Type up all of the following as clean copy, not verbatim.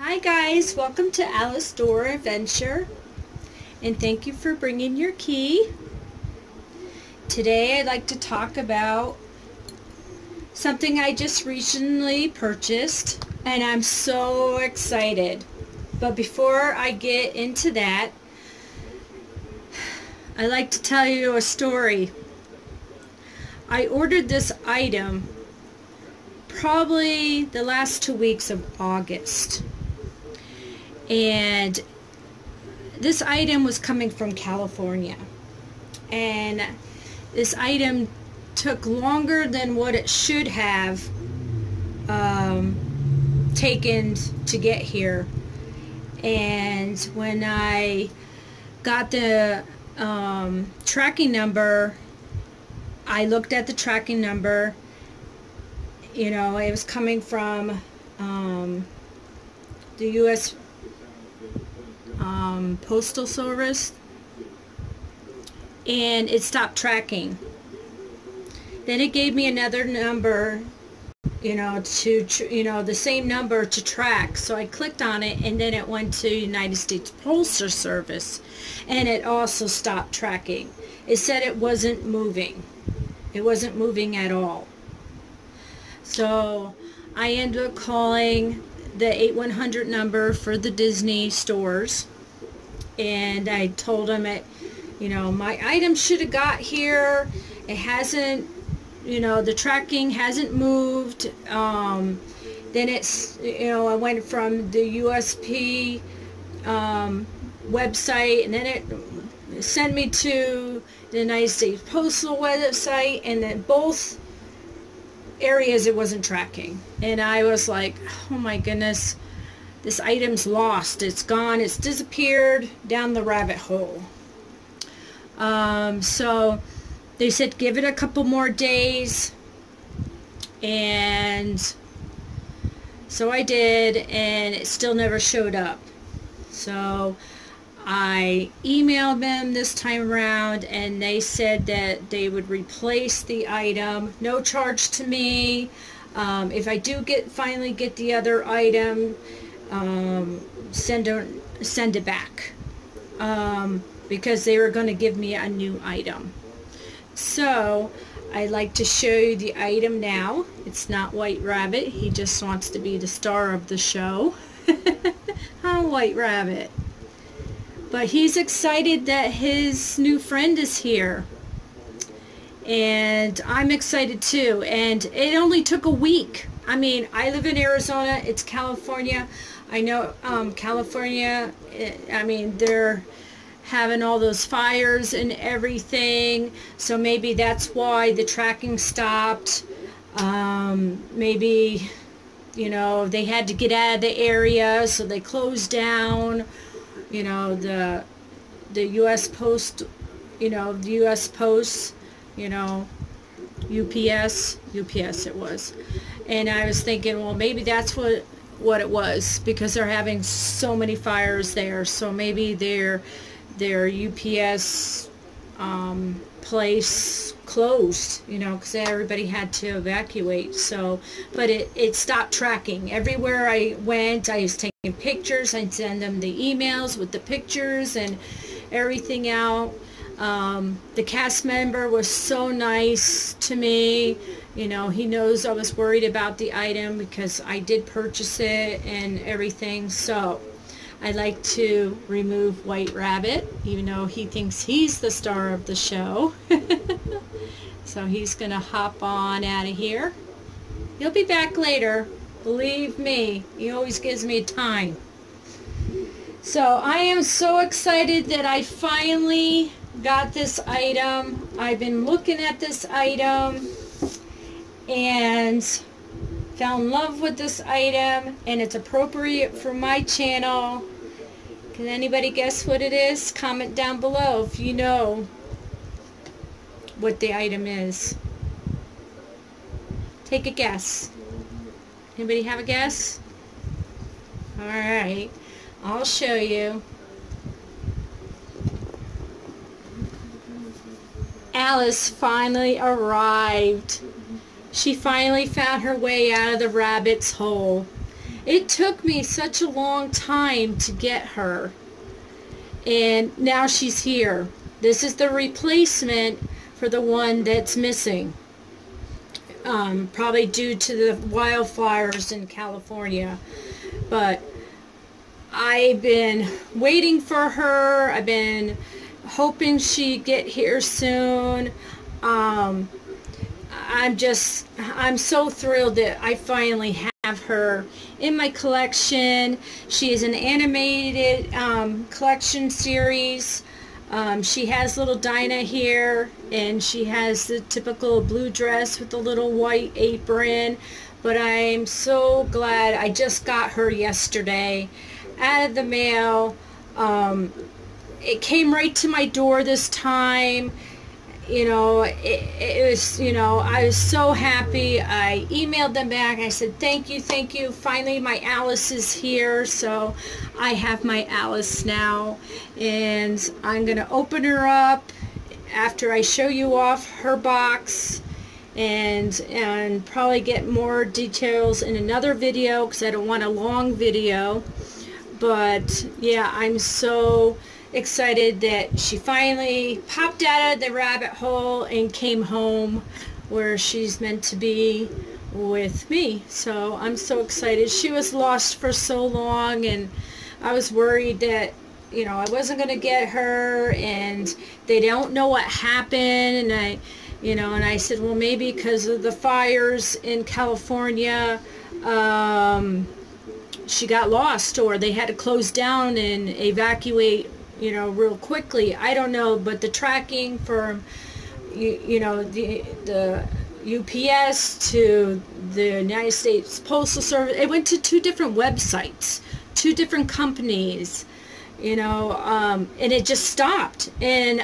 Hi guys, welcome to Alice Door Adventure, and thank you for bringing your key. Today I'd like to talk about something I just recently purchased, and I'm so excited. But before I get into that, I'd like to tell you a story. I ordered this item probably the last 2 weeks of August. And this item was coming from California, and this item took longer than what it should have taken to get here. And when I got the tracking number, I looked at the tracking number. You know, it was coming from the U.S. Postal Service, and it stopped tracking. Then it gave me another number, the same number to track. So I clicked on it, and then it went to United States Postal Service, and it also stopped tracking. It said it wasn't moving. It wasn't moving at all. So I ended up calling the 8100 number for the Disney stores, and I told them my item should have got here. It hasn't, the tracking hasn't moved. Then it's, I went from the USP website, and then it sent me to the United States Postal website, and then both areas it wasn't tracking. And I was like, oh my goodness, this item's lost, it's gone, it's disappeared down the rabbit hole. So they said give it a couple more days, and so I did, and it still never showed up. So I emailed them this time around, and they said that they would replace the item, no charge to me. If I do finally get the other item, send it back, because they were going to give me a new item. So I'd like to show you the item now. It's not White Rabbit. He just wants to be the star of the show. Huh, White Rabbit? But he's excited that his new friend is here. And I'm excited too. And it only took a week. I mean, I live in Arizona. It's California. I know California, they're having all those fires and everything. So maybe that's why the tracking stopped. Maybe, they had to get out of the area, so they closed down. The U.S. Post, the U.S. Post, UPS it was. And I was thinking, well, maybe that's what it was, because they're having so many fires there. So maybe their UPS place closed, because everybody had to evacuate. So, but it stopped tracking. Everywhere I went, I was taking pictures. I'd send them the emails with the pictures and everything out. The cast member was so nice to me. He knows I was worried about the item because I did purchase it and everything. So I like to remove White Rabbit, even though he thinks he's the star of the show. So he's going to hop on out of here. He'll be back later. Believe me, he always gives me time. So I am so excited that I finally got this item. I've been looking at this item and fell in love with this item, and it's appropriate for my channel. Can anybody guess what it is? Comment down below if you know what the item is. Take a guess. Anybody have a guess? Alright, I'll show you. Alice finally arrived. She finally found her way out of the rabbit's hole. It took me such a long time to get her, and now she's here. This is the replacement for the one that's missing, probably due to the wildfires in California. But I've been waiting for her. I've been hoping she'd get here soon. I'm so thrilled that I finally have her in my collection. She is an animated collection series. She has little Dinah here, and she has the typical blue dress with the little white apron. But I'm so glad I just got her yesterday out of the mail. It came right to my door this time. You know, it was, you know, I was so happy. I emailed them back. I said, thank you, thank you. Finally, my Alice is here. So I have my Alice now. And I'm going to open her up after I show you off her box. And probably get more details in another video, because I don't want a long video. But yeah, I'm so excited that she finally popped out of the rabbit hole and came home where she's meant to be with me. So I'm so excited. She was lost for so long, and I was worried that, you know, I wasn't going to get her, and they don't know what happened. And I said, well, maybe because of the fires in California, she got lost, or they had to close down and evacuate, you know, real quickly. I don't know, but the tracking from, you know, the UPS to the United States Postal Service, it went to 2 different websites, 2 different companies, you know, and it just stopped. And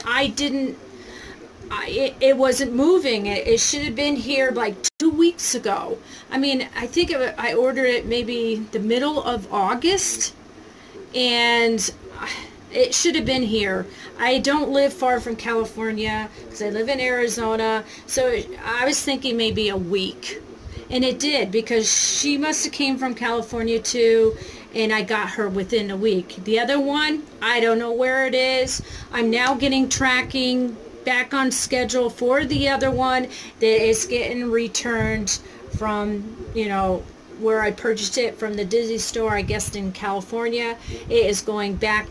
it wasn't moving. It should have been here like 2 weeks ago. I mean, I think I ordered it maybe the middle of August, and it should have been here. I don't live far from California because I live in Arizona, so I was thinking maybe a week. And it did, because she must have came from California too, and I got her within a week. The other one, I don't know where it is. I'm now getting tracking back on schedule for the other one that is getting returned from, you know, where I purchased it from the Disney store, I guess in California. It is going back.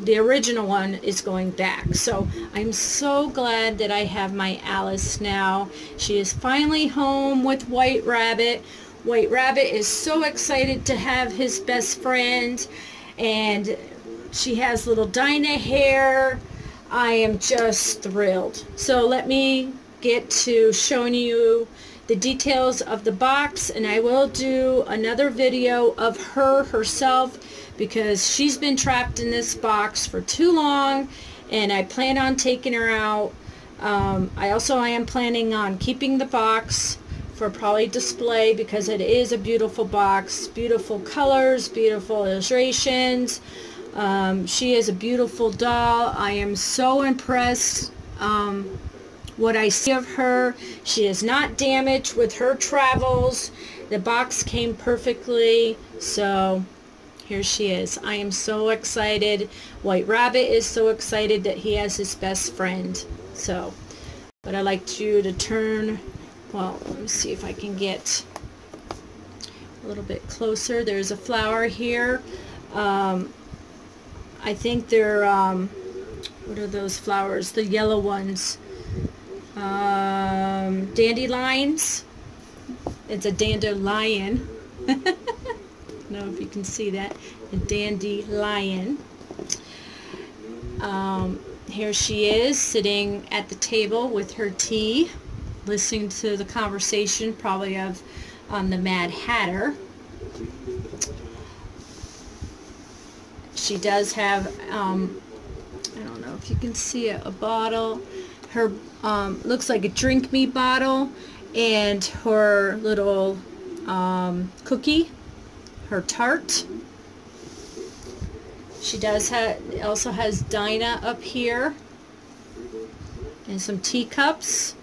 The original one is going back. So I'm so glad that I have my Alice now. She is finally home with White Rabbit. White Rabbit is so excited to have his best friend, and she has little Dinah hair. I am just thrilled. So let me get to showing you the details of the box, and I will do another video of her herself, because she's been trapped in this box for too long, and I plan on taking her out. I am planning on keeping the box for probably display, because it is a beautiful box, beautiful colors, beautiful illustrations. She is a beautiful doll. I am so impressed what I see of her. She is not damaged with her travels. The box came perfectly, so here she is. I am so excited. White Rabbit is so excited that he has his best friend. So, but I'd like you to turn, well, let me see if I can get a little bit closer. There's a flower here. I think they're, what are those flowers? The yellow ones. Dandelions. It's a dandelion. I don't know if you can see that. A dandelion. Here she is sitting at the table with her tea, listening to the conversation probably of the Mad Hatter. She does have, I don't know if you can see it, a bottle. Her looks like a drink me bottle, and her little cookie, her tart. She does have, also has Dinah up here, and some teacups.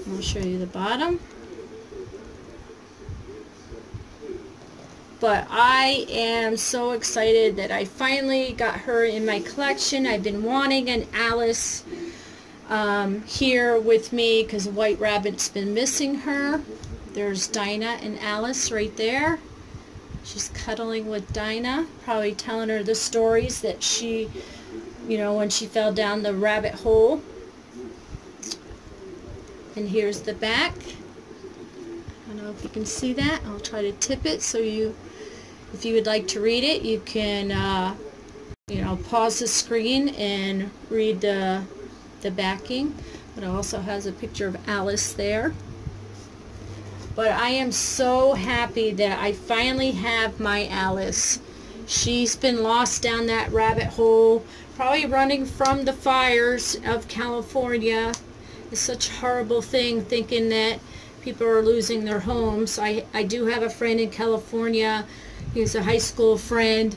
I'll show you the bottom. But I am so excited that I finally got her in my collection. I've been wanting an Alice here with me because White Rabbit's been missing her. There's Dinah and Alice right there. She's cuddling with Dinah, probably telling her the stories that she, you know, when she fell down the rabbit hole. And here's the back. I don't know if you can see that. I'll try to tip it so you, if you would like to read it, you can, you know, pause the screen and read the backing. But it also has a picture of Alice there. But I am so happy that I finally have my Alice. She's been lost down that rabbit hole, probably running from the fires of California. It's such a horrible thing, thinking that people are losing their homes. I do have a friend in California. He's a high school friend,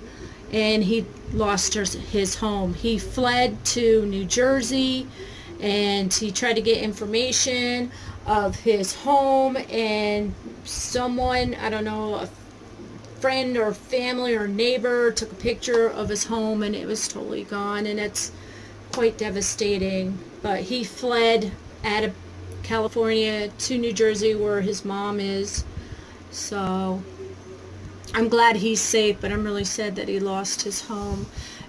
and he lost his home. He fled to New Jersey, and he tried to get information of his home, and someone, I don't know, a friend or family or neighbor took a picture of his home, and it was totally gone, and it's quite devastating. But he fled out of California to New Jersey where his mom is. So I'm glad he's safe, but I'm really sad that he lost his home.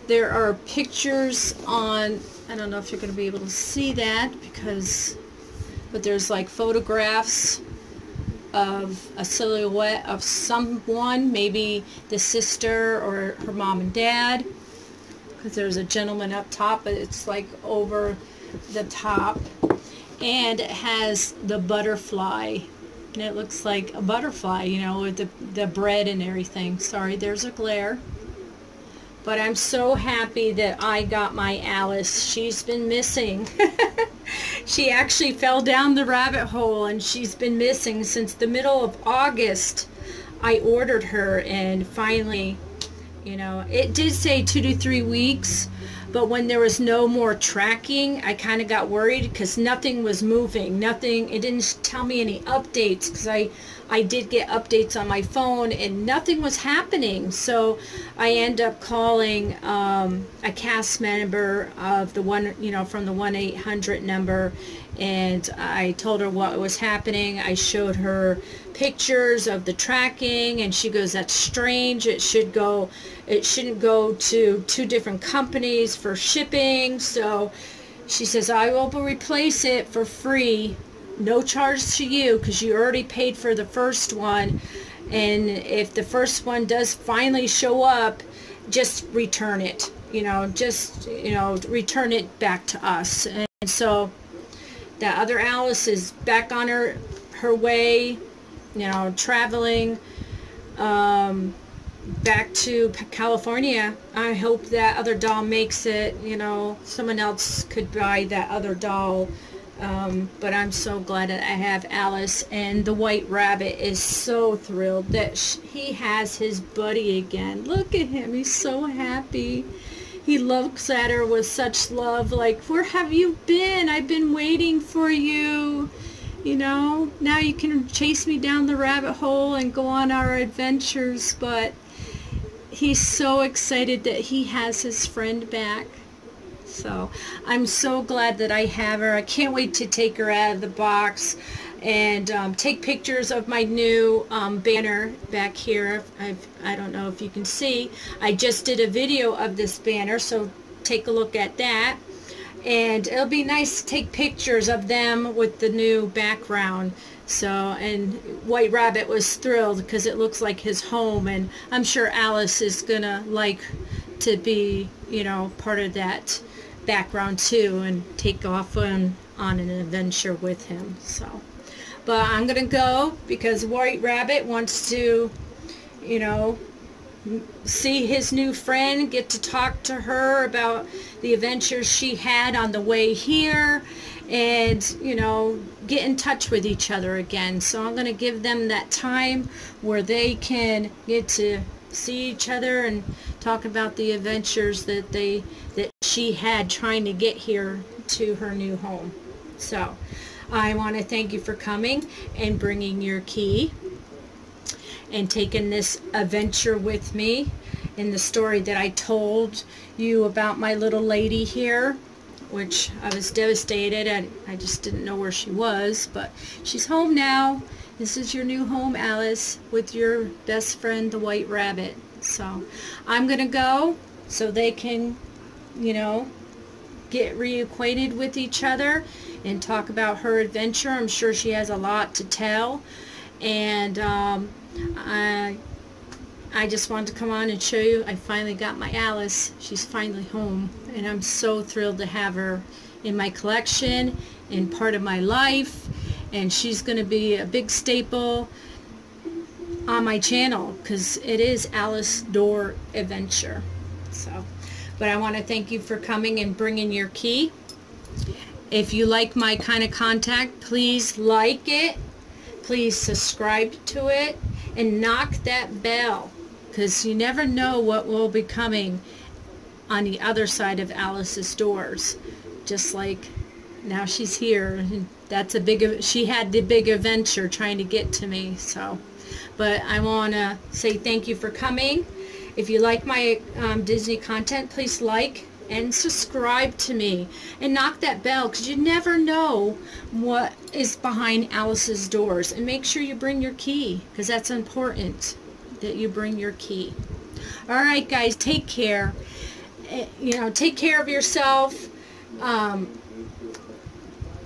There are pictures on, I don't know if you're going to be able to see that, but there's like photographs of a silhouette of someone, maybe the sister or her mom and dad, because there's a gentleman up top, but it's like over the top. And it has the butterfly, and it looks like a butterfly, you know, with the bread and everything. Sorry, there's a glare. But I'm so happy that I got my Alice. She's been missing. She actually fell down the rabbit hole, and she's been missing since the middle of August. I ordered her, and finally, you know, it did say 2 to 3 weeks. But when there was no more tracking, I kind of got worried because nothing was moving. Nothing, it didn't tell me any updates, because I did get updates on my phone and nothing was happening. So I end up calling a cast member of the one, you know, from the 1-800 number, and I told her what was happening. I showed her pictures of the tracking, and she goes, "That's strange. It shouldn't go to 2 different companies for shipping." So she says, "I will replace it for free, no charge to you, because you already paid for the first one, and if the first one does finally show up, just return it, you know, return it back to us." And so the other Alice is back on her way, you know, traveling back to California. I hope that other doll makes it. You know, someone else could buy that other doll. But I'm so glad that I have Alice, and the White Rabbit is so thrilled that he has his buddy again. Look at him, he's so happy. He looks at her with such love, like, "Where have you been? I've been waiting for you. You know, now you can chase me down the rabbit hole and go on our adventures." But he's so excited that he has his friend back. So I'm so glad that I have her. I can't wait to take her out of the box and take pictures of my new banner back here. I don't know if you can see. I just did a video of this banner, so take a look at that. And it'll be nice to take pictures of them with the new background. So, and White Rabbit was thrilled because it looks like his home, and I'm sure Alice is gonna like to be, you know, part of that background too, and take off on an adventure with him. So, but I'm gonna go because White Rabbit wants to, you know, see his new friend, get to talk to her about the adventures she had on the way here, and, you know, get in touch with each other again. So I'm going to give them that time where they can get to see each other and talk about the adventures that she had trying to get here to her new home. So I want to thank you for coming and bringing your key. and taken this adventure with me in the story that I told you about my little lady here, which I was devastated and I just didn't know where she was, but she's home now. This is your new home, Alice, with your best friend, the White Rabbit. So I'm going to go so they can, you know, get reacquainted with each other and talk about her adventure. I'm sure she has a lot to tell. And I just wanted to come on and show you I finally got my Alice. She's finally home, and I'm so thrilled to have her in my collection and part of my life, and she's going to be a big staple on my channel because it is Alice Door Adventure. So, but I want to thank you for coming and bringing your key. If you like my kind of content, please like it, please subscribe to it, and knock that bell, because you never know what will be coming on the other side of Alice's doors. Just like now she's here, and that's a big, she had the big adventure trying to get to me. So, but I want to say thank you for coming. If you like my Disney content, please like and subscribe to me and knock that bell, because you never know what is behind Alice's doors. And make sure you bring your key, because that's important that you bring your key. All right, guys, take care. You know, take care of yourself.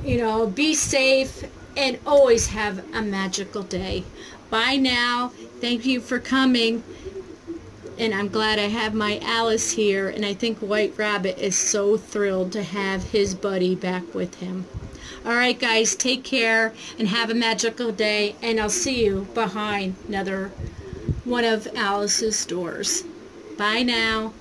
You know, be safe, and always have a magical day. Bye now. Thank you for coming. And I'm glad I have my Alice here, and I think White Rabbit is so thrilled to have his buddy back with him. All right, guys, take care and have a magical day, and I'll see you behind another one of Alice's doors. Bye now.